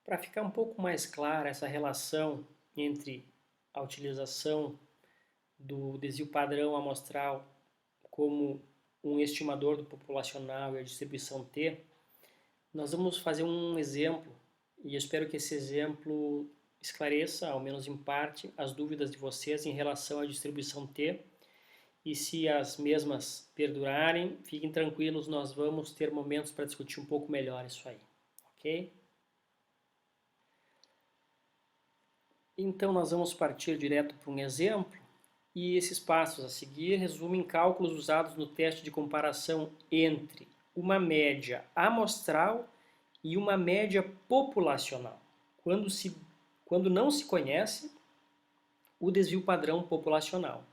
Para ficar um pouco mais clara essa relação entre a utilização do desvio padrão amostral como um estimador do populacional e a distribuição T, nós vamos fazer um exemplo e eu espero que esse exemplo esclareça, ao menos em parte, as dúvidas de vocês em relação à distribuição T. E se as mesmas perdurarem, fiquem tranquilos, nós vamos ter momentos para discutir um pouco melhor isso aí, ok? Então nós vamos partir direto para um exemplo e esses passos a seguir resumem cálculos usados no teste de comparação entre uma média amostral e uma média populacional, quando não se conhece o desvio padrão populacional.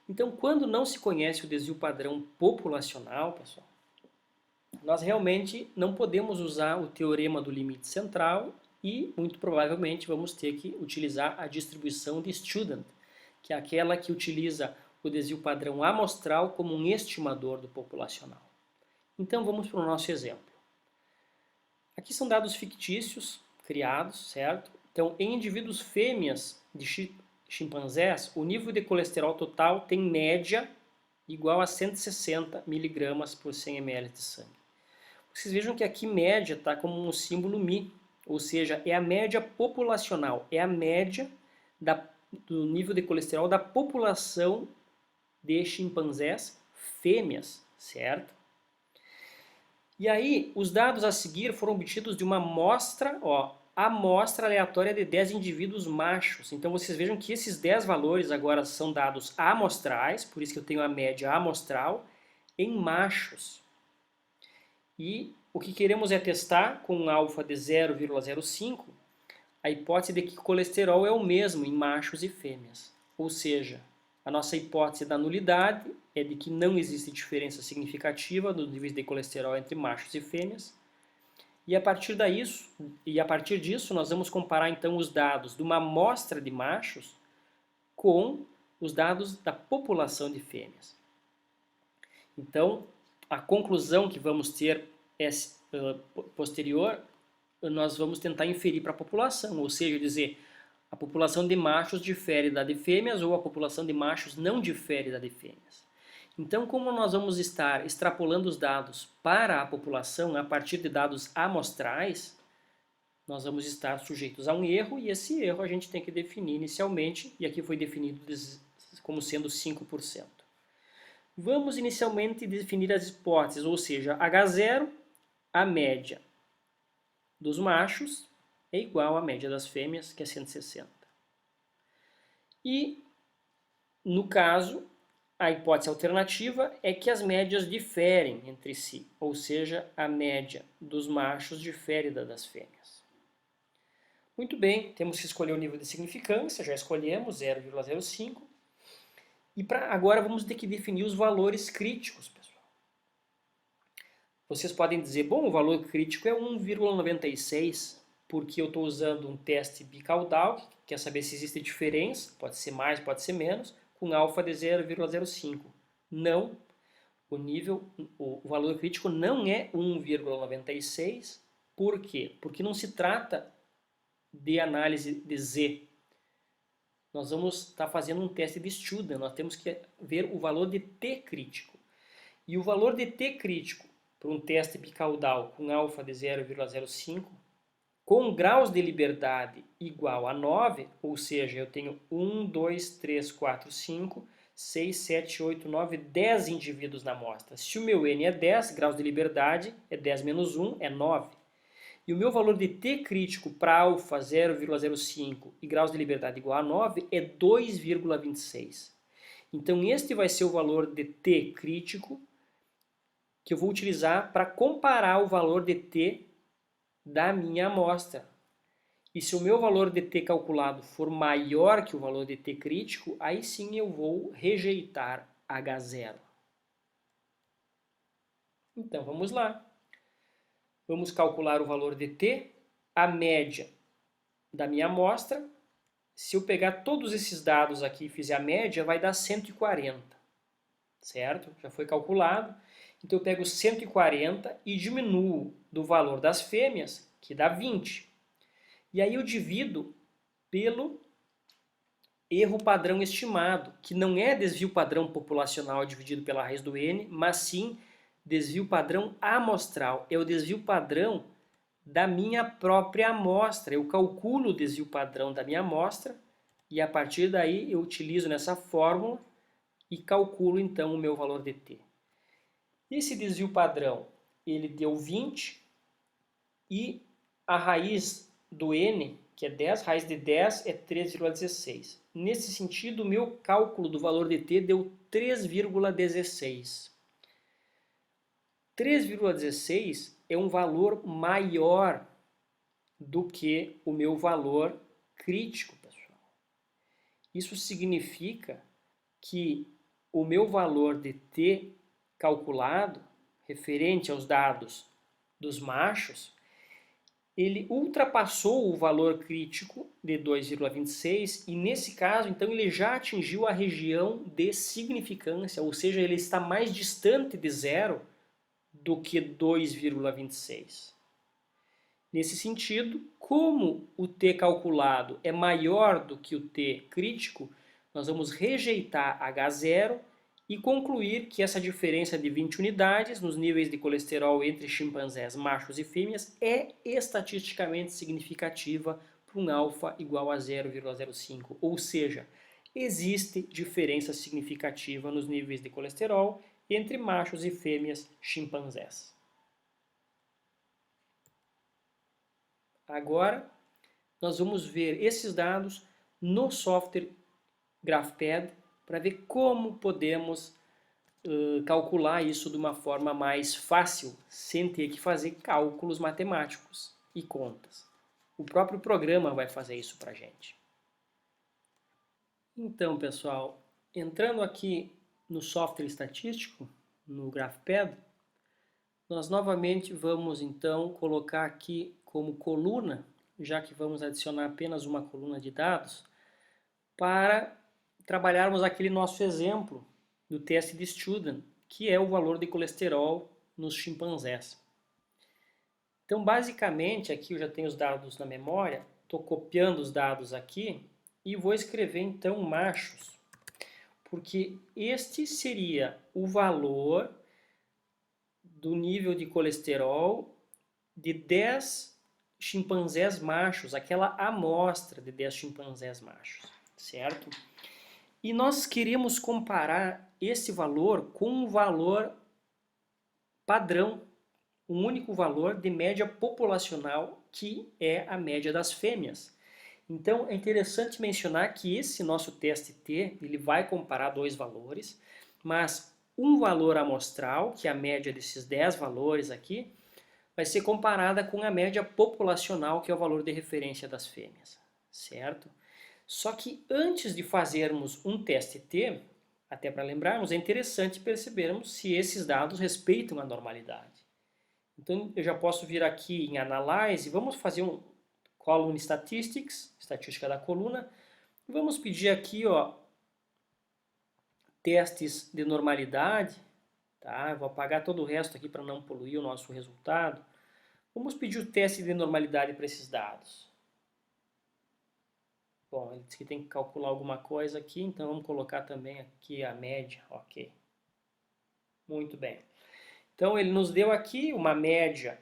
Então, quando não se conhece o desvio padrão populacional, pessoal, nós realmente não podemos usar o teorema do limite central e, muito provavelmente, vamos ter que utilizar a distribuição de Student, que é aquela que utiliza o desvio padrão amostral como um estimador do populacional. Então, vamos para o nosso exemplo. Aqui são dados fictícios, criados, certo? Então, em indivíduos fêmeas de chimpanzés, o nível de colesterol total tem média igual a 160 mg por 100 ml de sangue. Vocês vejam que aqui média está como um símbolo μ, ou seja, é a média populacional, é a média do nível de colesterol da população de chimpanzés fêmeas, certo? E aí, os dados a seguir foram obtidos de uma amostra, amostra aleatória de 10 indivíduos machos. Então vocês vejam que esses 10 valores agora são dados amostrais, por isso que eu tenho a média amostral, em machos. E o que queremos é testar com um alfa de 0,05 a hipótese de que o colesterol é o mesmo em machos e fêmeas. Ou seja, a nossa hipótese da nulidade é de que não existe diferença significativa dos níveis de colesterol entre machos e fêmeas. E a partir disso, nós vamos comparar então os dados de uma amostra de machos com os dados da população de fêmeas. Então, a conclusão que vamos ter posterior, nós vamos tentar inferir para a população, ou seja, dizer a população de machos difere da de fêmeas ou a população de machos não difere da de fêmeas. Então, como nós vamos estar extrapolando os dados para a população a partir de dados amostrais, nós vamos estar sujeitos a um erro e esse erro a gente tem que definir inicialmente, e aqui foi definido como sendo 5%. Vamos inicialmente definir as hipóteses, ou seja, H0, a média dos machos é igual à média das fêmeas, que é 160. E, no caso, a hipótese alternativa é que as médias diferem entre si, ou seja, a média dos machos difere da das fêmeas. Muito bem, temos que escolher o nível de significância, já escolhemos 0,05. E agora vamos ter que definir os valores críticos, pessoal. Vocês podem dizer, bom, o valor crítico é 1,96, porque eu estou usando um teste bicaudal, que quer saber se existe diferença, pode ser mais, pode ser menos, com alfa de 0,05. Não, o valor crítico não é 1,96. Por quê? Porque não se trata de análise de Z. Nós vamos estar fazendo um teste de Student, nós temos que ver o valor de T crítico. E o valor de T crítico para um teste bicaudal com alfa de 0,05, com graus de liberdade igual a 9, ou seja, eu tenho 1, 2, 3, 4, 5, 6, 7, 8, 9, 10 indivíduos na amostra. Se o meu N é 10, graus de liberdade é 10 menos 1, é 9. E o meu valor de T crítico para alfa 0,05 e graus de liberdade igual a 9 é 2,26. Então este vai ser o valor de T crítico que eu vou utilizar para comparar o valor de T da minha amostra. E se o meu valor de T calculado for maior que o valor de T crítico, aí sim eu vou rejeitar H0. Então vamos lá. Vamos calcular o valor de T, a média da minha amostra. Se eu pegar todos esses dados aqui e fizer a média, vai dar 140, certo? Já foi calculado. Então eu pego 140 e diminuo do valor das fêmeas, que dá 20. E aí eu divido pelo erro padrão estimado, que não é desvio padrão populacional dividido pela raiz do n, mas sim desvio padrão amostral. É o desvio padrão da minha própria amostra. Eu calculo o desvio padrão da minha amostra e a partir daí eu utilizo nessa fórmula e calculo então o meu valor de t. Esse desvio padrão, ele deu 20 e a raiz do n, que é 10, raiz de 10 é 3,16. Nesse sentido, o meu cálculo do valor de t deu 3,16. 3,16 é um valor maior do que o meu valor crítico, pessoal. Isso significa que o meu valor de t calculado, referente aos dados dos machos, ele ultrapassou o valor crítico de 2,26 e nesse caso, então, ele já atingiu a região de significância, ou seja, ele está mais distante de zero do que 2,26. Nesse sentido, como o t calculado é maior do que o t crítico, nós vamos rejeitar H0 e concluir que essa diferença de 20 unidades nos níveis de colesterol entre chimpanzés machos e fêmeas é estatisticamente significativa para um alfa igual a 0,05, ou seja, existe diferença significativa nos níveis de colesterol entre machos e fêmeas chimpanzés. Agora, nós vamos ver esses dados no software GraphPad para ver como podemos calcular isso de uma forma mais fácil, sem ter que fazer cálculos matemáticos e contas. O próprio programa vai fazer isso para a gente. Então, pessoal, entrando aqui no software estatístico, no GraphPad, nós novamente vamos então colocar aqui como coluna, já que vamos adicionar apenas uma coluna de dados, para trabalharmos aquele nosso exemplo do teste de Student, que é o valor de colesterol nos chimpanzés. Então, basicamente, aqui eu já tenho os dados na memória, estou copiando os dados aqui e vou escrever então machos, porque este seria o valor do nível de colesterol de 10 chimpanzés machos, aquela amostra de 10 chimpanzés machos, certo? E nós queremos comparar esse valor com um valor padrão, um único valor de média populacional, que é a média das fêmeas. Então é interessante mencionar que esse nosso teste T, ele vai comparar dois valores, mas um valor amostral, que é a média desses 10 valores aqui, vai ser comparada com a média populacional, que é o valor de referência das fêmeas, certo? Só que antes de fazermos um teste T, até para lembrarmos, é interessante percebermos se esses dados respeitam a normalidade. Então eu já posso vir aqui em Analyze, vamos fazer um Column Statistics, estatística da coluna, e vamos pedir aqui, ó, testes de normalidade, tá? Eu vou apagar todo o resto aqui para não poluir o nosso resultado. Vamos pedir o teste de normalidade para esses dados. Bom, ele disse que tem que calcular alguma coisa aqui, então vamos colocar também aqui a média, ok. Muito bem. Então ele nos deu aqui uma média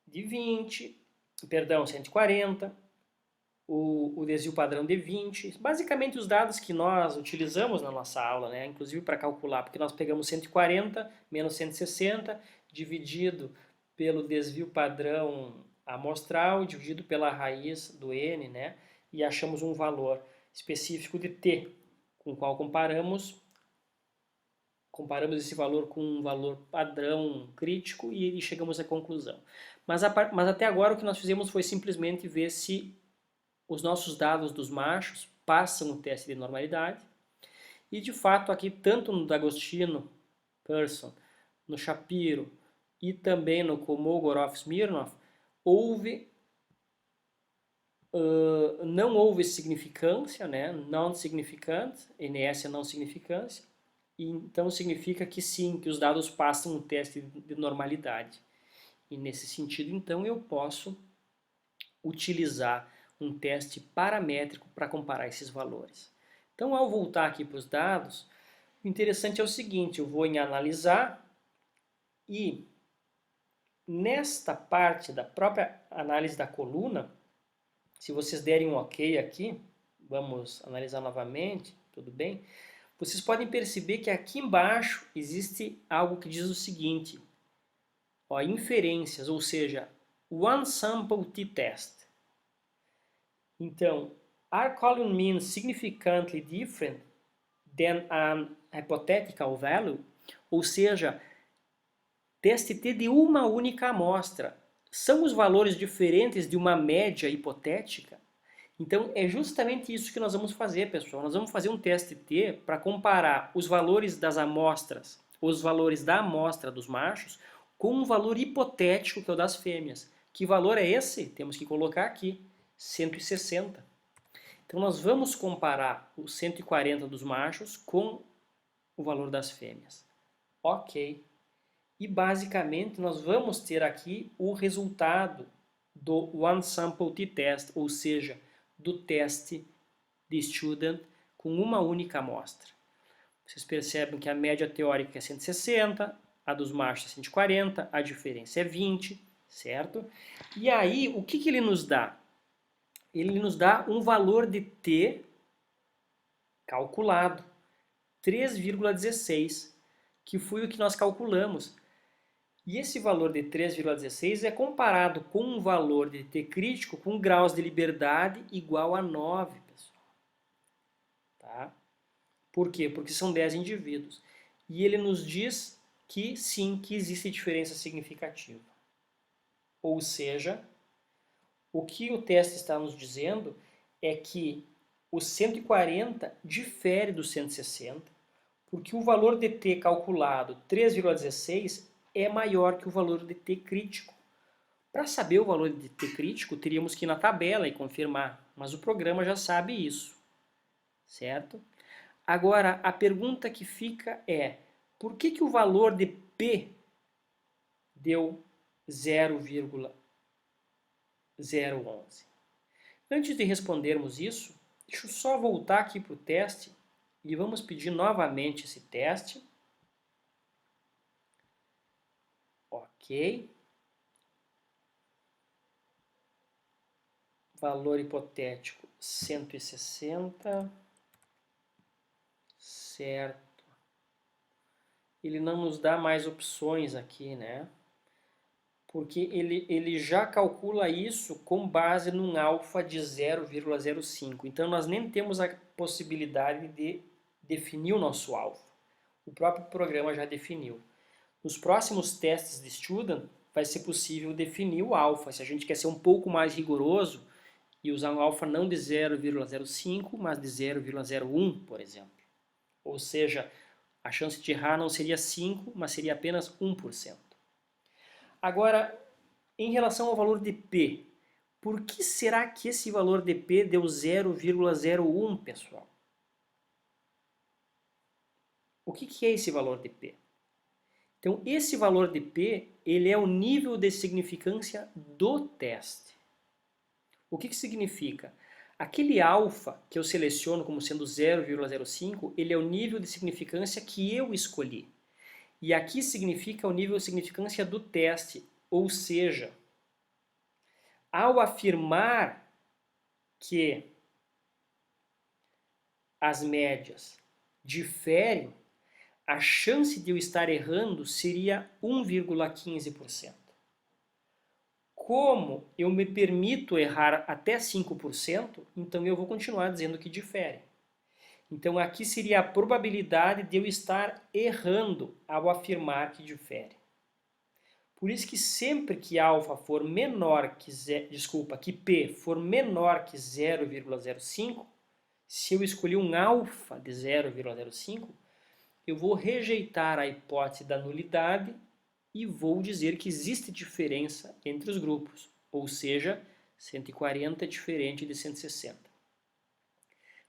de 140, o desvio padrão de 20, basicamente os dados que nós utilizamos na nossa aula, né? Inclusive para calcular, porque nós pegamos 140 menos 160, dividido pelo desvio padrão amostral, dividido pela raiz do n, né? E achamos um valor específico de t, com o qual comparamos esse valor com um valor padrão crítico e chegamos à conclusão. Mas até agora o que nós fizemos foi simplesmente ver se os nossos dados dos machos passam o teste de normalidade. E de fato aqui, tanto no D'Agostino, Person, no Shapiro e também no Kolmogorov-Smirnov, não houve significância, né? Non-significant, NS é não significância, e então significa que sim, que os dados passam o teste de normalidade. E nesse sentido, então, eu posso utilizar um teste paramétrico para comparar esses valores. Então, ao voltar aqui para os dados, o interessante é o seguinte, eu vou em analisar e nesta parte da própria análise da coluna, se vocês derem um OK aqui, vamos analisar novamente, tudo bem? Vocês podem perceber que aqui embaixo existe algo que diz o seguinte, ó, inferências, ou seja, one sample t-test. Então, are column means significantly different than an hypothetical value? Ou seja, teste T de uma única amostra. São os valores diferentes de uma média hipotética? Então, é justamente isso que nós vamos fazer, pessoal. Nós vamos fazer um teste T para comparar os valores das amostras, os valores da amostra dos machos, com um valor hipotético que é o das fêmeas. Que valor é esse? Temos que colocar aqui, 160. Então, nós vamos comparar os 140 dos machos com o valor das fêmeas. Ok. E basicamente nós vamos ter aqui o resultado do One Sample T-Test, ou seja, do teste de Student com uma única amostra. Vocês percebem que a média teórica é 160, a dos machos é 140, a diferença é 20, certo? E aí, o que ele nos dá? Ele nos dá um valor de T calculado, 3,16, que foi o que nós calculamos. E esse valor de 3,16 é comparado com um valor de T crítico com graus de liberdade igual a 9, pessoal. Tá? Por quê? Porque são 10 indivíduos. E ele nos diz que sim, que existe diferença significativa. Ou seja, o que o teste está nos dizendo é que o 140 difere do 160, porque o valor de T calculado, 3,16, é maior que o valor de T crítico. Para saber o valor de T crítico, teríamos que ir na tabela e confirmar, mas o programa já sabe isso, certo? Agora, a pergunta que fica é, por que o valor de P deu 0,011? Antes de respondermos isso, deixa eu só voltar aqui para o teste e vamos pedir novamente esse teste. Ok. Valor hipotético 160. Certo. Ele não nos dá mais opções aqui, né? Porque ele já calcula isso com base num alfa de 0,05. Então nós nem temos a possibilidade de definir o nosso alfa. O próprio programa já definiu. Nos próximos testes de Student vai ser possível definir o alfa. Se a gente quer ser um pouco mais rigoroso e usar um alfa não de 0,05, mas de 0,01, por exemplo. Ou seja, a chance de errar não seria 5, mas seria apenas 1%. Agora, em relação ao valor de P, por que será que esse valor de P deu 0,01, pessoal? O que é esse valor de P? Então, esse valor de P, ele é o nível de significância do teste. O que significa? Aquele alfa que eu seleciono como sendo 0,05, ele é o nível de significância que eu escolhi. E aqui significa o nível de significância do teste, ou seja, ao afirmar que as médias diferem, a chance de eu estar errando seria 1,15%. Como eu me permito errar até 5%, então eu vou continuar dizendo que difere. Então aqui seria a probabilidade de eu estar errando ao afirmar que difere. Por isso que sempre que alfa for menor que que P for menor que 0,05, se eu escolher um alfa de 0,05, eu vou rejeitar a hipótese da nulidade e vou dizer que existe diferença entre os grupos, ou seja, 140 é diferente de 160.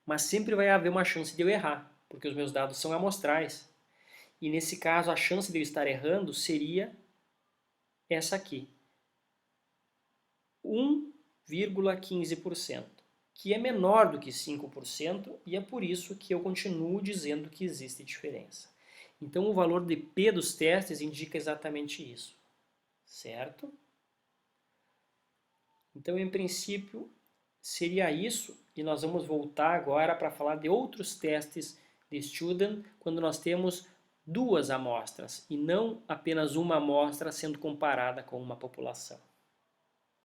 Mas sempre vai haver uma chance de eu errar, porque os meus dados são amostrais. E nesse caso, a chance de eu estar errando seria essa aqui. 0,15%, que é menor do que 5%, e é por isso que eu continuo dizendo que existe diferença. Então, o valor de P dos testes indica exatamente isso, certo? Então, em princípio, seria isso, e nós vamos voltar agora para falar de outros testes de Student, quando nós temos duas amostras, e não apenas uma amostra sendo comparada com uma população.